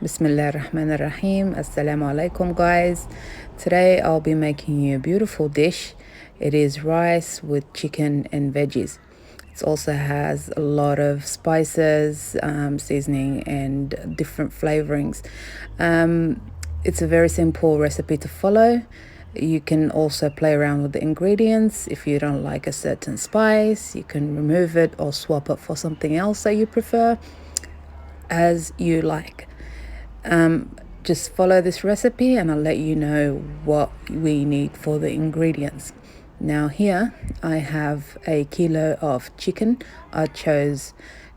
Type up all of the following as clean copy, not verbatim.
Bismillah ar-Rahman ar-Rahim. Assalamu alaikum, guys. Today I'll be making you a beautiful dish. It is rice with chicken and veggies. It also has a lot of spices, seasoning, and different flavorings. It's a very simple recipe to follow. You can also play around with the ingredients. If you don't like a certain spice, you can remove it or swap it for something else that you prefer, as you like. Just follow this recipe and I'll let you know what we need for the ingredients. Now here I have a kilo of chicken. I chose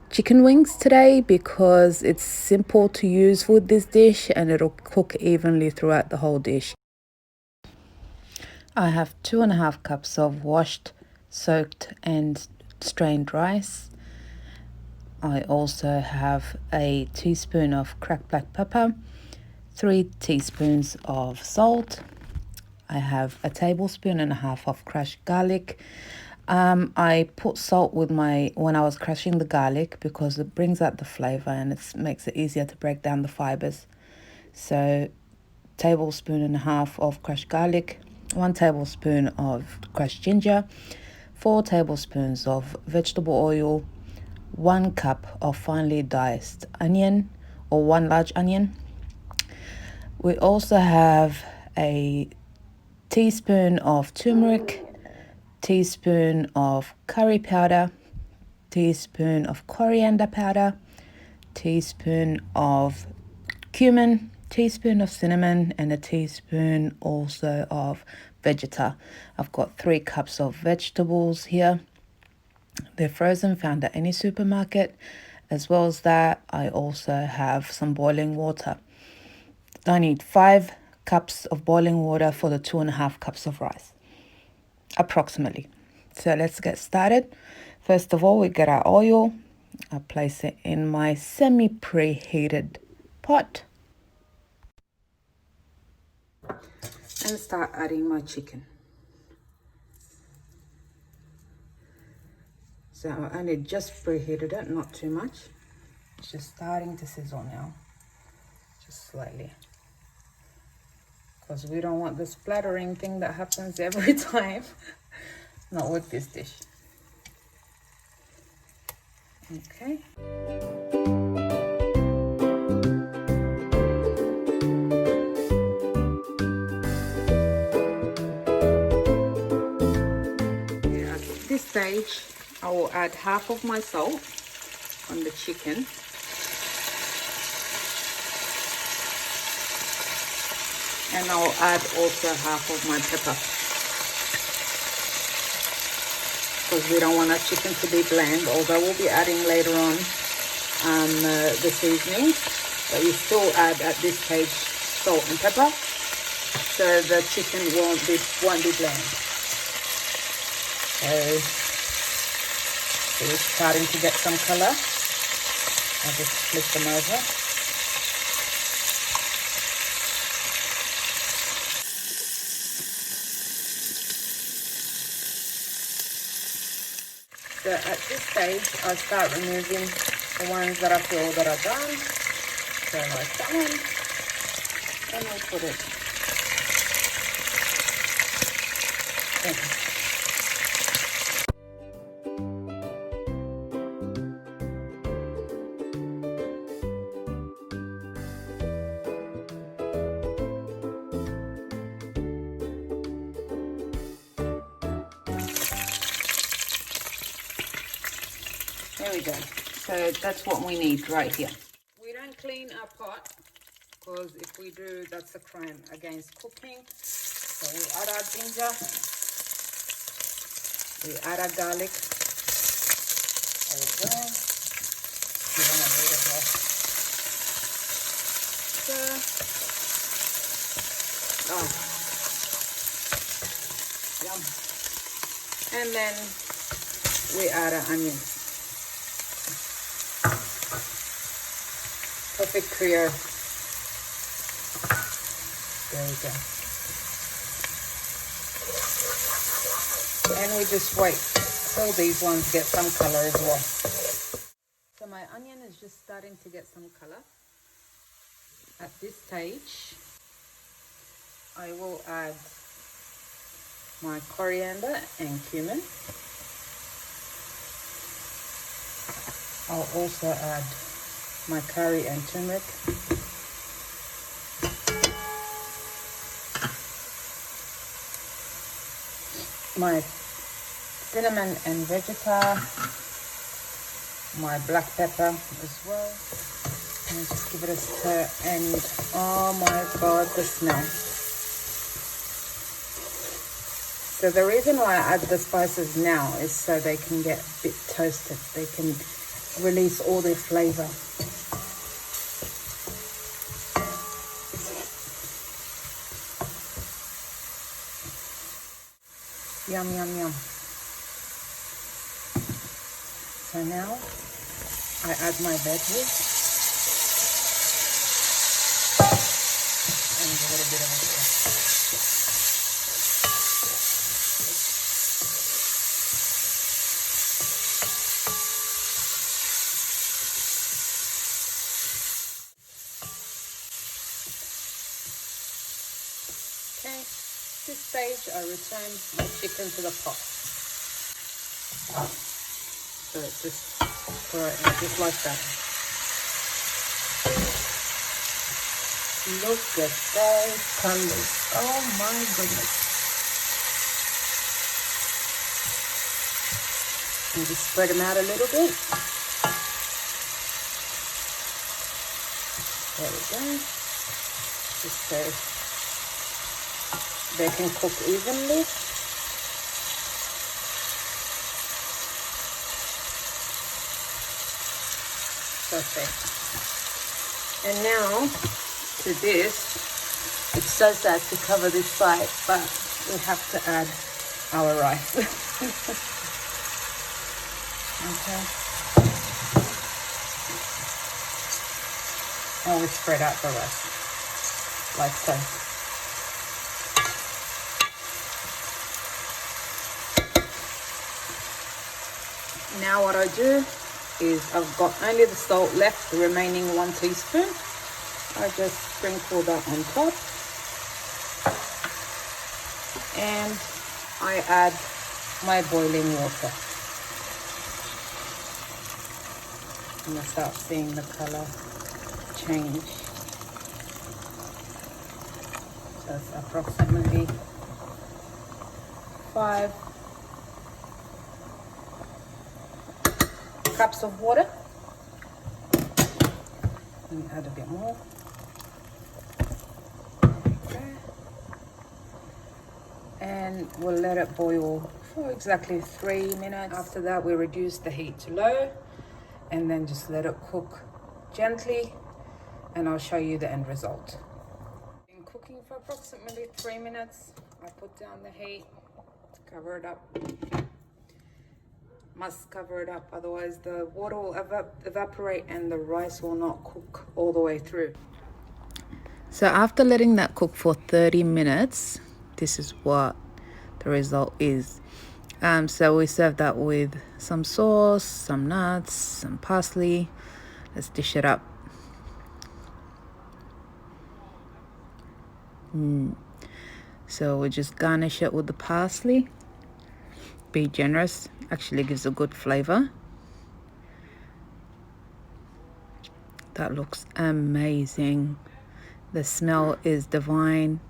chicken wings today because it's simple to use with this dish and it'll cook evenly throughout the whole dish. I have 2.5 cups of washed, soaked and strained rice. I also have a teaspoon of cracked black pepper, 3 teaspoons of salt. I have a tablespoon and a half of crushed garlic. I put salt with when I was crushing the garlic because it brings out the flavor and it makes it easier to break down the fibers. So, tablespoon and a half of crushed garlic, 1 tablespoon of crushed ginger, 4 tablespoons of vegetable oil, 1 cup of finely diced onion or 1 large onion. We also have a teaspoon of turmeric, teaspoon of curry powder, teaspoon of coriander powder, teaspoon of cumin, teaspoon of cinnamon, and a teaspoon also of Vegeta. I've got 3 cups of vegetables here. They're frozen, found at any supermarket. As well as that, I also have some boiling water. I need 5 cups of boiling water for the 2.5 cups of rice, approximately. So let's get started. First of all, we get our oil. I place it in my semi-preheated pot and start adding my chicken. So I only just preheated it, not too much. It's just starting to sizzle now, just slightly. Because we don't want the splattering thing that happens every time. Not with this dish. Okay. Yeah, at this stage, I will add half of my salt on the chicken. And I'll add also half of my pepper. Because we don't want our chicken to be bland, although we'll be adding later on the seasoning. But you still add at this stage salt and pepper, so the chicken won't be bland. So it's starting to get some color. I'll just flip them over. So at this stage, I'll start removing the ones that I feel that are done. So like that one, and I'll put it in. There we go. So that's what we need right here. We don't clean our pot because if we do, that's a crime against cooking. So we add our ginger. We add our garlic. There we go. Give them a bit of a stir. Oh, yum. And then we add our onions. Perfect Creole. There we go. And we just wait till these ones get some color as well. So my onion is just starting to get some color. At this stage, I will add my coriander and cumin. I'll also add my curry and turmeric. My cinnamon and Vegeta, my black pepper as well. And just give it a stir, and oh my god, the smell. So the reason why I add the spices now is so they can get a bit toasted. They can release all their flavor. Yum, yum, yum. So now I add my veggies and a little bit of a okay, this stage I return my chicken to the pot. So it's just just like that. Look at those colors. Oh my goodness. And just spread them out a little bit. There we go. Just so they can cook evenly. Perfect. And now to this, it's so sad to cover this side, but we have to add our rice. Okay. And we spread out the rest like so. Now what I do is I've got only the salt left, the remaining 1 teaspoon. I just sprinkle that on top. And I add my boiling water. And I start seeing the color change. So it's approximately 5 cups of water. And add a bit more. Okay. And we'll let it boil for exactly 3 minutes. After that, we reduce the heat to low and then just let it cook gently, and I'll show you the end result. Been cooking for approximately 3 minutes. I put down the heat to cover it up. Must cover it up, otherwise the water will evaporate and the rice will not cook all the way through. So after letting that cook for 30 minutes, this is what the result is. So we serve that with some sauce, some nuts, some parsley. Let's dish it up. So we just garnish it with the parsley. Be generous, actually gives a good flavor. That looks amazing. The smell is divine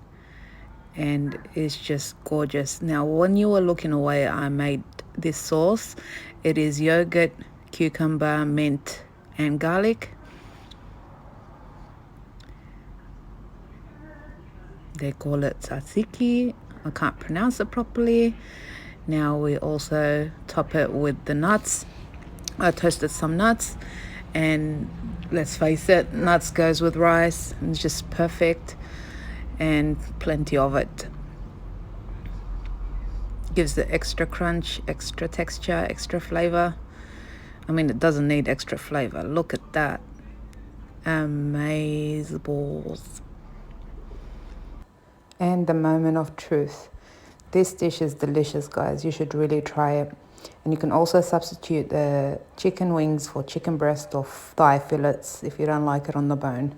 and it's just gorgeous. Now when you were looking away, I made this sauce. It is yogurt, cucumber, mint and garlic. They call it tzaziki. I can't pronounce it properly. Now we also top it with the nuts. I toasted some nuts, and let's face it, nuts goes with rice. It's just perfect, and plenty of it. Gives the extra crunch, extra texture, extra flavor. I mean, it doesn't need extra flavor. Look at that. Amazeballs. And the moment of truth. This dish is delicious, guys. You should really try it. And you can also substitute the chicken wings for chicken breast or thigh fillets if you don't like it on the bone.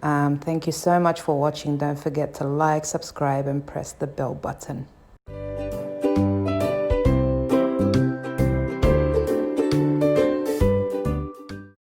Thank you so much for watching. Don't forget to like, subscribe and press the bell button.